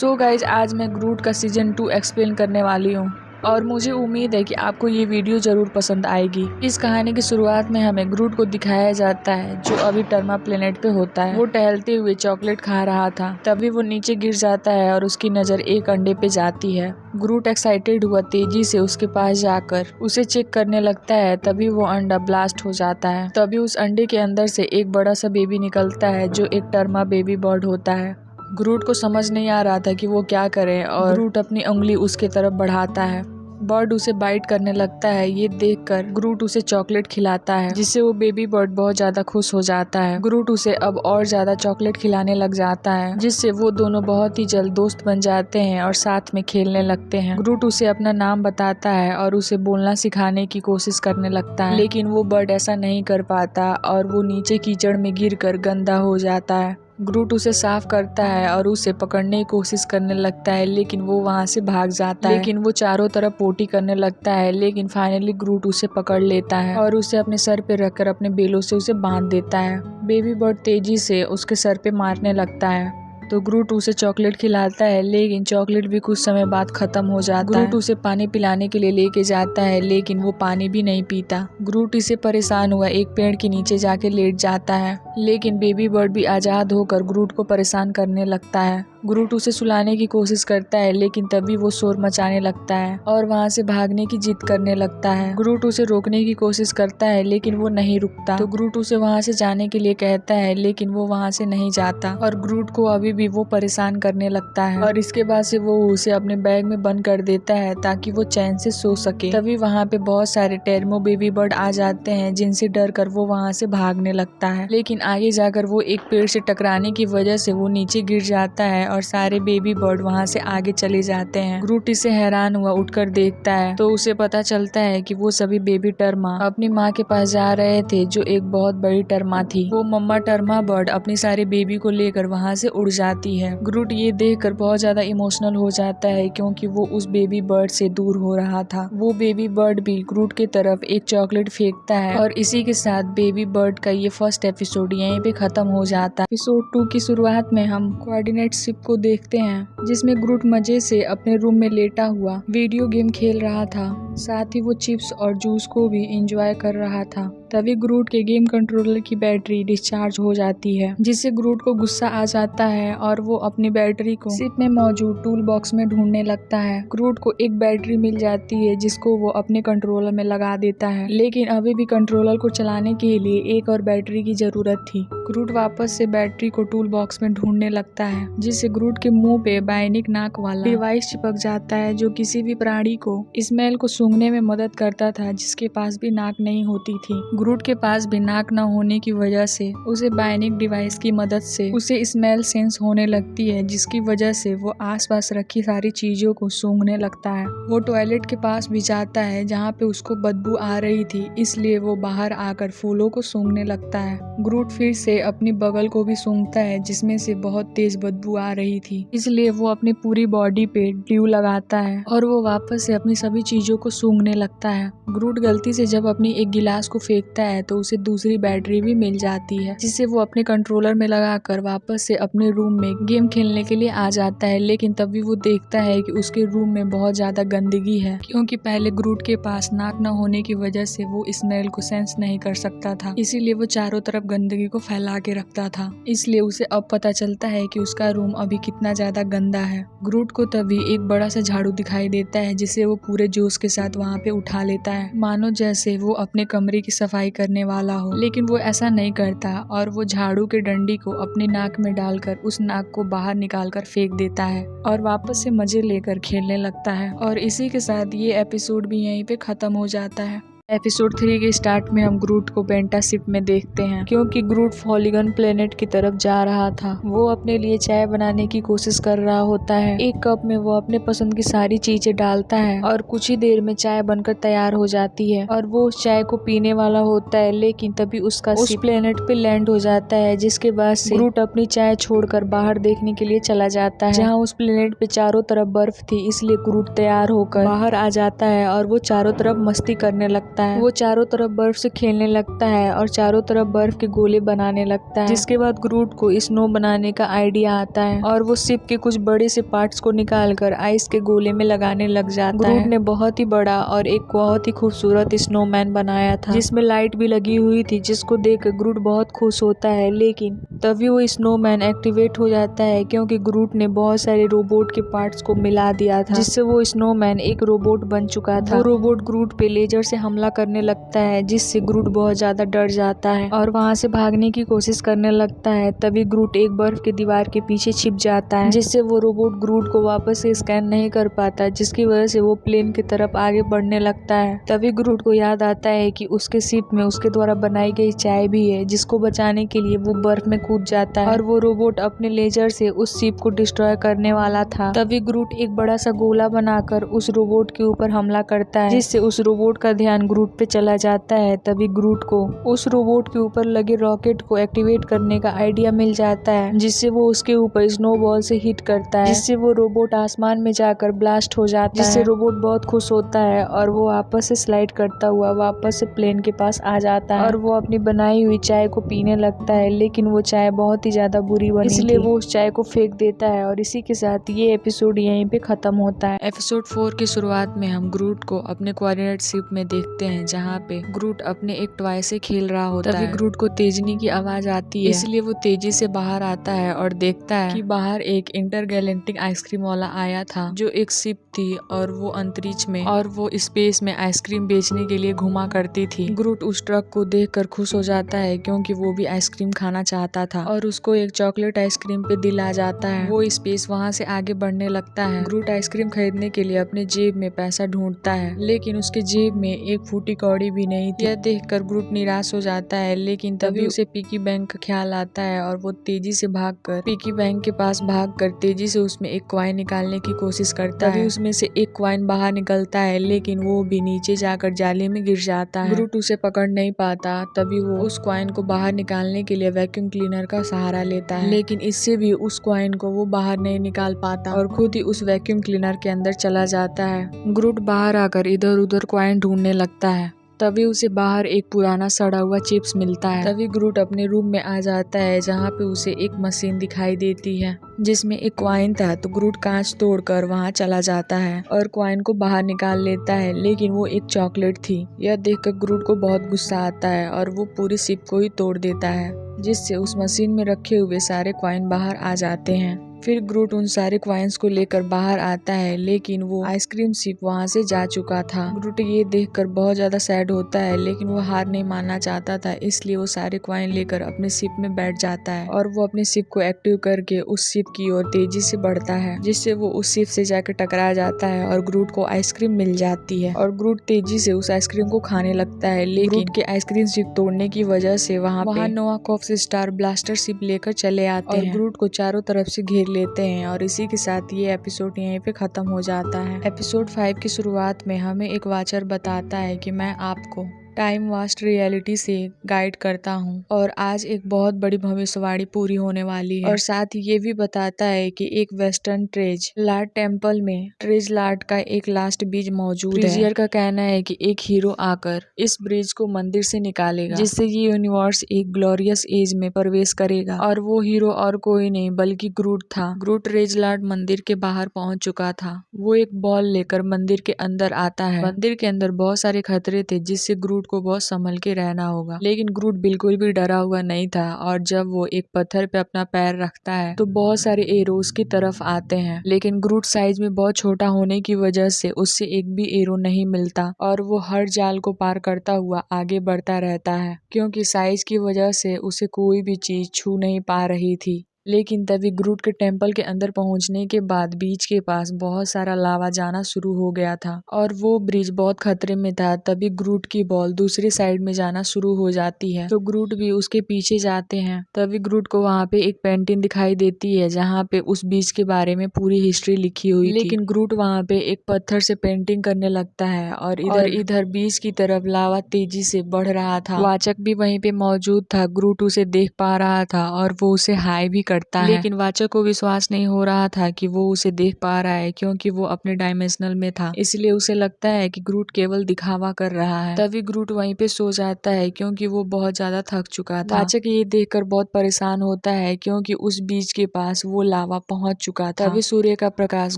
So guys आज मैं ग्रूट का सीजन 2 एक्सप्लेन करने वाली हूँ और मुझे उम्मीद है कि आपको ये वीडियो ज़रूर पसंद आएगी। इस कहानी की शुरुआत में हमें ग्रूट को दिखाया जाता है जो अभी टर्मा प्लेनेट पे होता है। वो टहलते हुए चॉकलेट खा रहा था, तभी वो नीचे गिर जाता है और उसकी नज़र एक अंडे पे जाती है। ग्रूट एक्साइटेड हुआ तेजी से उसके पास जाकर उसे चेक करने लगता है, तभी वो अंडा ब्लास्ट हो जाता है। तभी उस अंडे के अंदर से एक बड़ा सा बेबी निकलता है जो एक टर्मा बेबी बर्ड होता है। ग्रूट को समझ नहीं आ रहा था कि वो क्या करे और ग्रूट अपनी उंगली उसके तरफ बढ़ाता है। बर्ड उसे बाइट करने लगता है। ये देखकर ग्रूट उसे चॉकलेट खिलाता है जिससे वो बेबी बर्ड बहुत ज्यादा खुश हो जाता है। ग्रूट उसे अब और ज्यादा चॉकलेट खिलाने लग जाता है जिससे वो दोनों बहुत ही जल्द दोस्त बन जाते हैं और साथ में खेलने लगते हैं। ग्रूट उसे अपना नाम बताता है और उसे बोलना सिखाने की कोशिश करने लगता है, लेकिन वो बर्ड ऐसा नहीं कर पाता और वो नीचे कीचड़ में गिरकर गंदा हो जाता है। ग्रूट उसे साफ करता है और उसे पकड़ने की कोशिश करने लगता है, लेकिन वो वहां से भाग जाता है। लेकिन वो चारों तरफ पोटी करने लगता है, लेकिन फाइनली ग्रूट उसे पकड़ लेता है और उसे अपने सर पे रखकर अपने बेलों से उसे बांध देता है। बेबी बर्ड तेजी से उसके सर पे मारने लगता है तो ग्रूट उसे चॉकलेट खिलाता है, लेकिन चॉकलेट भी कुछ समय बाद खत्म हो जाता है। ग्रूट उसे पानी पिलाने के लिए लेके जाता है, लेकिन वो पानी भी नहीं पीता। ग्रूट इससे परेशान हुआ एक पेड़ के नीचे जाके लेट जाता है, लेकिन बेबी बर्ड भी आजाद होकर ग्रूट को परेशान करने लगता है। ग्रूट उसे सुलाने की कोशिश करता है, लेकिन तभी वो शोर मचाने लगता है और वहाँ से भागने की जिद करने लगता है। ग्रूट उसे रोकने की कोशिश करता है, लेकिन वो नहीं रुकता तो ग्रूट उसे वहाँ से जाने के लिए कहता है, लेकिन वो वहाँ से नहीं जाता और ग्रूट को अभी भी वो परेशान करने लगता है। और इसके बाद से वो उसे अपने बैग में बंद कर देता है ताकि वो चैन से सो सके। तभी वहाँ पे बहुत सारे टेर्मो बेबी बर्ड आ जाते हैं जिनसे डर कर वो वहाँ से भागने लगता है, लेकिन आगे जाकर वो एक पेड़ से टकराने की वजह से वो नीचे गिर जाता है और सारे बेबी बर्ड वहाँ से आगे चले जाते हैं। ग्रूट इससे हैरान हुआ उठकर देखता है तो उसे पता चलता है कि वो सभी बेबी टर्मा अपनी माँ के पास जा रहे थे जो एक बहुत बड़ी टर्मा थी। वो मम्मा टर्मा बर्ड अपनी सारी बेबी को लेकर वहाँ से उड़ जाती है। ग्रूट ये देखकर बहुत ज्यादा इमोशनल हो जाता है क्योंकि वो उस बेबी बर्ड से दूर हो रहा था। वो बेबी बर्ड भी ग्रूट की तरफ एक चॉकलेट फेंकता है और इसी के साथ बेबी बर्ड का ये फर्स्ट एपिसोड यहीं पे खत्म हो जाता है। एपिसोड 2 की शुरुआत में हम कोऑर्डिनेट शिप को देखते हैं जिसमें ग्रूट मजे से अपने रूम में लेटा हुआ वीडियो गेम खेल रहा था, साथ ही वो चिप्स और जूस को भी एंजॉय कर रहा था। तभी ग्रूट के गेम कंट्रोलर की बैटरी डिस्चार्ज हो जाती है जिससे ग्रूट को गुस्सा आ जाता है और वो अपनी बैटरी को शिप में मौजूद टूल बॉक्स में ढूंढने लगता है। ग्रूट को एक बैटरी मिल जाती है जिसको वो अपने कंट्रोलर में लगा देता है, लेकिन अभी भी कंट्रोलर को चलाने के लिए एक और बैटरी की जरूरत थी। ग्रूट वापस से बैटरी को टूल बॉक्स में ढूंढने लगता है जिससे ग्रूट के मुंह पे बायोनिक नाक वाला डिवाइस चिपक जाता है जो किसी भी प्राणी को स्मेल को सूंघने में मदद करता था जिसके पास भी नाक नहीं होती थी। ग्रूट के पास भी नाक न होने की वजह से उसे बायोनिक डिवाइस की मदद से उसे स्मेल सेंस होने लगती है, जिसकी वजह से वो आसपास रखी सारी चीजों को सूंघने लगता है। वो टॉयलेट के पास भी जाता है जहाँ पे उसको बदबू आ रही थी, इसलिए वो बाहर आकर फूलों को सूंघने लगता है। ग्रूट फिर से अपनी बगल को भी सूंघता है जिसमें से बहुत तेज बदबू आ रही थी, इसलिए वो अपनी पूरी बॉडी पे ड्यू लगाता है और वो वापस से अपनी सभी चीजों को सूंघने लगता है। ग्रूट गलती से जब अपनी एक गिलास को फेंकता है तो उसे दूसरी बैटरी भी मिल जाती है जिससे वो अपने कंट्रोलर में लगाकर वापस से अपने रूम में गेम खेलने के लिए आ जाता है, लेकिन तभी वो देखता है कि उसके रूम में बहुत ज्यादा गंदगी है क्योंकि पहले ग्रूट के पास नाक न होने की वजह से वो स्मेल को सेंस नहीं कर सकता था, इसीलिए वो चारों तरफ गंदगी को फैला के रखता था। इसलिए उसे अब पता चलता है कि उसका रूम अभी कितना ज्यादा गंदा है। ग्रूट को तभी एक बड़ा सा झाड़ू दिखाई देता है जिसे वो पूरे जोश के साथ वहाँ पे उठा लेता है, मानो जैसे वो अपने कमरे की सफाई करने वाला हो, लेकिन वो ऐसा नहीं करता और वो झाड़ू के डंडी को अपनी नाक में डालकर उस नाक को बाहर निकालकर फेंक देता है और वापस से मजे लेकर खेलने लगता है। और इसी के साथ ये एपिसोड भी यहीं पे खत्म हो जाता है। एपिसोड 3 के स्टार्ट में हम ग्रूट को बेंटा शिप में देखते हैं क्योंकि ग्रूट फॉलीगन प्लेनेट की तरफ जा रहा था। वो अपने लिए चाय बनाने की कोशिश कर रहा होता है। एक कप में वो अपने पसंद की सारी चीजें डालता है और कुछ ही देर में चाय बनकर तैयार हो जाती है और वो उस चाय को पीने वाला होता है, लेकिन तभी उसका उस प्लेनेट पे लैंड हो जाता है, जिसके बाद से ग्रूट अपनी चाय छोड़कर बाहर देखने के लिए चला जाता है जहाँ उस प्लेनेट पे चारों तरफ बर्फ थी, इसलिए ग्रूट तैयार होकर बाहर आ जाता है और वो चारों तरफ मस्ती करने लगता जाता है। वो चारों तरफ बर्फ से खेलने लगता है और चारों तरफ बर्फ के गोले बनाने लगता है, जिसके बाद ग्रूट को स्नो बनाने का आइडिया आता है और वो शिप के कुछ बड़े से पार्ट्स को निकालकर आइस के गोले में लगाने लग जाता है। ग्रूट ने बहुत ही बड़ा और एक बहुत ही खूबसूरत स्नोमैन बनाया था, जिसमें लाइट भी लगी हुई थी, जिसको देख ग्रूट बहुत खुश होता है। लेकिन तभी वो स्नोमैन एक्टिवेट हो जाता है, क्योंकि ग्रूट ने बहुत सारे रोबोट के पार्ट्स को मिला दिया था, जिससे वो स्नोमैन एक रोबोट बन चुका था। वो रोबोट ग्रूट पे लेजर से हमला करने लगता है, जिससे ग्रूट बहुत ज्यादा डर जाता है और वहाँ से भागने की कोशिश करने लगता है। तभी ग्रूट एक बर्फ के दीवार के पीछे छिप जाता है, जिससे वो रोबोट ग्रूट को वापस से स्कैन नहीं कर पाता, जिसकी वजह से वो प्लेन की तरफ आगे बढ़ने लगता है। तभी ग्रूट को याद आता है कि उसके शिप में उसके द्वारा बनाई गई चाय भी है, जिसको बचाने के लिए वो बर्फ में कूद जाता है और वो रोबोट अपने लेजर से उस शिप को डिस्ट्रॉय करने वाला था। तभी ग्रूट एक बड़ा सा गोला बनाकर उस रोबोट के ऊपर हमला करता है, जिससे उस रोबोट का ध्यान ग्रूट पे चला जाता है। तभी ग्रूट को उस रोबोट के ऊपर लगे रॉकेट को एक्टिवेट करने का आइडिया मिल जाता है, जिससे वो उसके ऊपर स्नोबॉल से हिट करता है, जिससे वो रोबोट आसमान में जाकर ब्लास्ट हो जाता है, जिससे रोबोट बहुत खुश होता है और वो वापस से स्लाइड करता हुआ वापस से प्लेन के पास आ जाता है और वो अपनी बनाई हुई चाय को पीने लगता है। लेकिन वो चाय बहुत ही ज्यादा बुरी बनी, इसलिए वो उस चाय को फेंक देता है और इसी के साथ ये एपिसोड यहीं पे खत्म होता है। एपिसोड 4 की शुरुआत में हम ग्रूट को अपने कोऑर्डिनेट शिप में देखते हैं, जहाँ पे ग्रूट अपने एक टॉय से खेल रहा होता है। तभी ग्रूट को तेजनी की आवाज आती है, इसलिए वो तेजी से बाहर आता है और देखता है कि बाहर एक इंटरगैलेक्टिक आइसक्रीम वाला आया था, जो एक शिप थी और वो अंतरिक्ष में और वो स्पेस में आइसक्रीम बेचने के लिए घुमा करती थी। ग्रूट उस ट्रक को देखकर खुश हो जाता है, क्योंकि वो भी आइसक्रीम खाना चाहता था और उसको एक चॉकलेट आइसक्रीम पे दिल आ जाता है। वो स्पेस वहाँ से आगे बढ़ने लगता है। ग्रूट आइसक्रीम खरीदने के लिए अपने जेब में पैसा ढूंढता है, लेकिन उसके जेब में एक फूटी कौड़ी भी नहीं थी। यह देखकर ग्रूट निराश हो जाता है, लेकिन तभी उसे पिगी बैंक का ख्याल आता है और वो तेजी से भागकर पिगी बैंक के पास भागकर तेजी से उसमें एक कॉइन निकालने की कोशिश करता है। तभी उसमें से एक कॉइन बाहर निकलता है, लेकिन वो भी नीचे जाकर जाली में गिर जाता है। ग्रूट उसे पकड़ नहीं पाता। तभी वो उस कॉइन को बाहर निकालने के लिए वैक्यूम क्लीनर का सहारा लेता है, लेकिन इससे भी उस कॉइन को वो बाहर नहीं निकाल पाता और खुद ही उस वैक्यूम क्लीनर के अंदर चला जाता है। ग्रूट बाहर आकर इधर उधर कॉइन ढूंढने लगता है। तभी उसे बाहर एक पुराना सड़ा हुआ चिप्स मिलता है। तभी ग्रूट अपने रूम में आ जाता है, जहाँ पे उसे एक मशीन दिखाई देती है जिसमें एक कॉइन था। तो ग्रूट कांच तोड़कर वहाँ चला जाता है और कॉइन को बाहर निकाल लेता है, लेकिन वो एक चॉकलेट थी। यह देखकर ग्रूट को बहुत गुस्सा आता है और वो पूरी शिप को ही तोड़ देता है, जिससे उस मशीन में रखे हुए सारे कॉइन बाहर आ जाते हैं। फिर ग्रूट उन सारे कॉइन्स को लेकर बाहर आता है, लेकिन वो आइसक्रीम शिप वहाँ से जा चुका था। ग्रूट ये देखकर बहुत ज्यादा सैड होता है, लेकिन वो हार नहीं मानना चाहता था, इसलिए वो सारे कॉइन लेकर अपने शिप में बैठ जाता है और वो अपने शिप को एक्टिव करके उस शिप की ओर तेजी से बढ़ता है, जिससे वो उस शिप से जाकर टकरा जाता है और ग्रूट को आइसक्रीम मिल जाती है और ग्रूट तेजी से उस आइसक्रीम को खाने लगता है। लेकिन ग्रूट के आइसक्रीम शिप तोड़ने की वजह से वहाँ नोवा कॉर्प्स स्टार ब्लास्टर शिप लेकर चले आते हैं और ग्रूट को चारों तरफ से घेर लेते हैं और इसी के साथ ये एपिसोड यहीं पे खत्म हो जाता है। एपिसोड 5 की शुरुआत में हमें एक वाचर बताता है कि मैं आपको टाइम वास्ट रियलिटी से गाइड करता हूँ और आज एक बहुत बड़ी भविष्यवाणी पूरी होने वाली है। और साथ ही ये भी बताता है कि एक वेस्टर्न ट्रेज लार्ड टेम्पल में ट्रेज लार्ड का एक लास्ट ब्रिज मौजूद है। ब्रिजियर का कहना है कि एक हीरो आकर इस ब्रिज को मंदिर से निकालेगा, जिससे ये यूनिवर्स एक ग्लोरियस एज में प्रवेश करेगा। और वो हीरो और कोई नहीं बल्कि ग्रूट था। ग्रूट ट्रेज लार्ड मंदिर के बाहर पहुंच चुका था। वो एक बॉल लेकर मंदिर के अंदर आता है। मंदिर के अंदर बहुत सारे खतरे थे, जिससे ग्रूट को बहुत संभल के रहना होगा। लेकिन ग्रूट बिल्कुल भी डरा हुआ नहीं था और जब वो एक पत्थर पे अपना पैर रखता है तो बहुत सारे एरो उसकी तरफ आते हैं, लेकिन ग्रूट साइज में बहुत छोटा होने की वजह से उससे एक भी एरो नहीं मिलता और वो हर जाल को पार करता हुआ आगे बढ़ता रहता है, क्योंकि साइज की वजह से उसे कोई भी चीज छू नहीं पा रही थी। लेकिन तभी ग्रूट के टेम्पल के अंदर पहुंचने के बाद बीच के पास बहुत सारा लावा जाना शुरू हो गया था और वो ब्रिज बहुत खतरे में था। तभी ग्रूट की बॉल दूसरी साइड में जाना शुरू हो जाती है, तो ग्रूट भी उसके पीछे जाते हैं। तभी ग्रूट को वहाँ पे एक पेंटिंग दिखाई देती है, जहाँ पे उस बीच के बारे में पूरी हिस्ट्री लिखी हुई थी। लेकिन ग्रूट वहाँ पे एक पत्थर से पेंटिंग करने लगता है और इधर बीच की तरफ लावा तेजी से बढ़ रहा था। वाचक भी वहीं पे मौजूद था। ग्रूट उसे देख पा रहा था और वो उसे हाय भी करता है, लेकिन वाचक को विश्वास नहीं हो रहा था कि वो उसे देख पा रहा है क्योंकि वो अपने डायमेंशनल में था, इसलिए उसे लगता है कि ग्रूट केवल दिखावा कर रहा है। तभी ग्रूट वहीं पे सो जाता है क्योंकि वो बहुत ज्यादा थक चुका था। वाचक ये देखकर बहुत परेशान होता है क्योंकि उस बीज के पास वो लावा पहुंच चुका था। तभी सूर्य का प्रकाश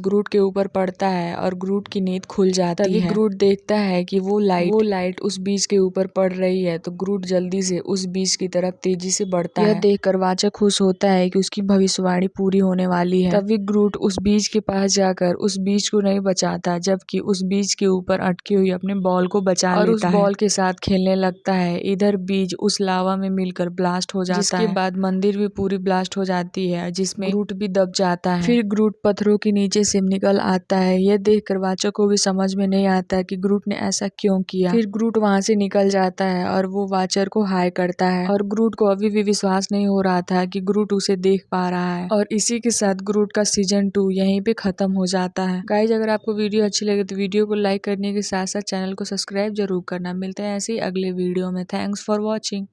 ग्रूट के ऊपर पड़ता है और ग्रूट की नींद खुल जाती है। तभी ग्रूट देखता है कि वो लाइट उस बीज के ऊपर पड़ रही है, तो ग्रूट जल्दी से उस बीज की तरफ तेजी से बढ़ता है। यह देखकर वाचक खुश होता है कि उसकी भविष्यवाणी पूरी होने वाली है। तभी ग्रूट उस बीज के पास जाकर उस बीज को नहीं बचाता, जबकि उस बीज के ऊपर अटकी हुई अपने बॉल को बचा और उस बॉल के साथ खेलने लगता है। इधर बीज उस लावा में मिलकर ब्लास्ट हो जाता है, जिसके बाद मंदिर भी पूरी ब्लास्ट हो जाती है, जिसमें ग्रूट भी दब जाता है। फिर ग्रूट पत्थरों के नीचे से निकल आता है। यह देखकर वाचक को भी समझ में नहीं आता कि ग्रूट ने ऐसा क्यों किया। फिर ग्रूट वहां से निकल जाता है और वो वाचर को हाय करता है, और ग्रूट को अभी भी विश्वास नहीं हो रहा था कि ग्रूट उसे देख पा रहा है। और इसी के साथ ग्रूट का सीजन 2 यहीं पे खत्म हो जाता है। गाइज, अगर आपको वीडियो अच्छी लगे तो वीडियो को लाइक करने के साथ साथ चैनल को सब्सक्राइब जरूर करना। मिलते हैं ऐसे ही अगले वीडियो में। Thanks for watching.